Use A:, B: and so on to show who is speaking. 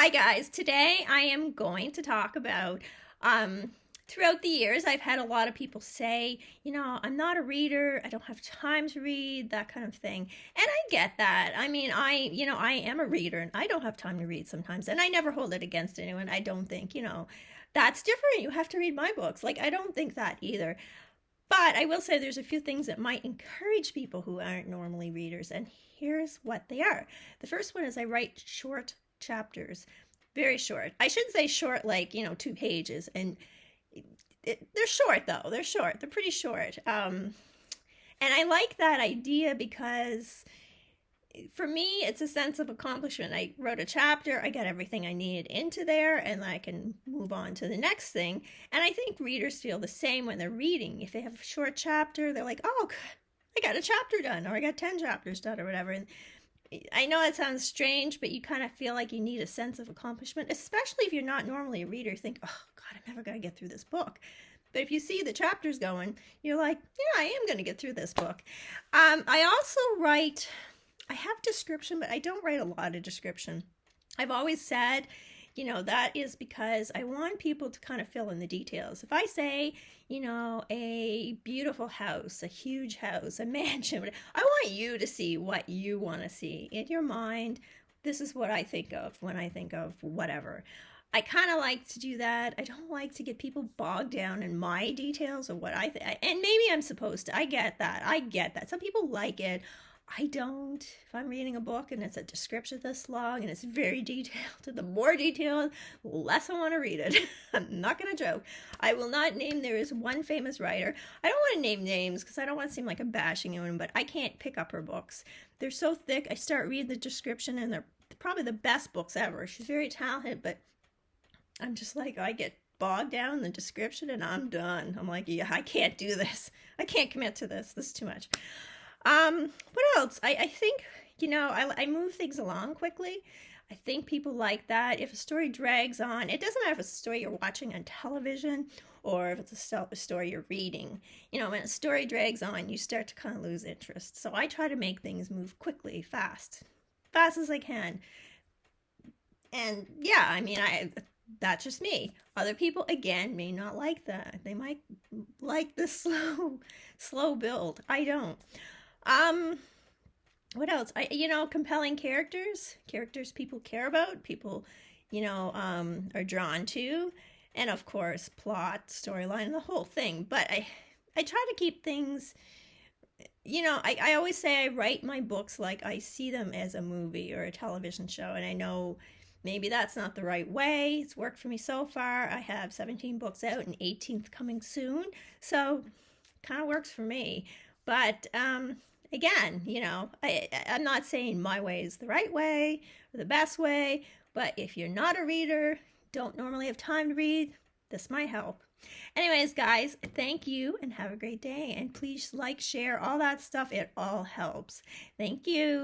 A: Hi guys, today I am going to talk about throughout the years I've had a lot of people say, I'm not a reader, I don't have time to read, that kind of thing. And I get that. I mean, I am a reader and I don't have time to read sometimes, and I never hold it against anyone. I don't think, that's different. You have to read my books. Like, I don't think that either. But I will say there's a few things that might encourage people who aren't normally readers, and here's what they are. The first one is I write short chapters, very short. I should say short, like, 2 pages. And they're short, though. They're short. They're pretty short. And I like that idea because for me, it's a sense of accomplishment. I wrote a chapter, I got everything I needed into there, and I can move on to the next thing. And I think readers feel the same when they're reading. If they have a short chapter, they're like, oh, I got a chapter done, or I got 10 chapters done, or whatever. And I know it sounds strange, but you kind of feel like you need a sense of accomplishment, especially if you're not normally a reader. You think, oh, God, I'm never going to get through this book. But if you see the chapters going, you're like, yeah, I am going to get through this book. I also write... I have description, but I don't write a lot of description. I've always said, that is because I want people to kind of fill in the details. If I say, a beautiful house, a huge house, a mansion, I want you to see what you want to see. In your mind, this is what I think of when I think of whatever. I kind of like to do that. I don't like to get people bogged down in my details of what I think. And maybe I'm supposed to. I get that. Some people like it. I don't. If I'm reading a book and it's a description this long and it's very detailed, the more detailed, the less I want to read it. I'm not going to joke. I will not name, there is one famous writer. I don't want to name names because I don't want to seem like I'm bashing anyone, but I can't pick up her books. They're so thick. I start reading the description and they're probably the best books ever. She's very talented, but I'm just like, I get bogged down in the description and I'm done. I'm like, yeah, I can't do this. I can't commit to this. This is too much. What else? I think, I move things along quickly. I think people like that. If a story drags on, it doesn't matter if it's a story you're watching on television or if it's a story you're reading. When a story drags on, you start to kind of lose interest. So I try to make things move quickly, fast as I can. And yeah, I mean, that's just me. Other people, again, may not like that. They might like the slow build. I don't. What else? Compelling characters people care about, people, are drawn to, and of course, plot, storyline, the whole thing. But I try to keep things, I always say I write my books like I see them as a movie or a television show, and I know maybe that's not the right way. It's worked for me so far. I have 17 books out and 18th coming soon, so kind of works for me. But, again, I'm not saying my way is the right way or the best way, but if you're not a reader, don't normally have time to read, this might help. Anyways, guys, thank you and have a great day. And please like, share, all that stuff. It all helps. Thank you.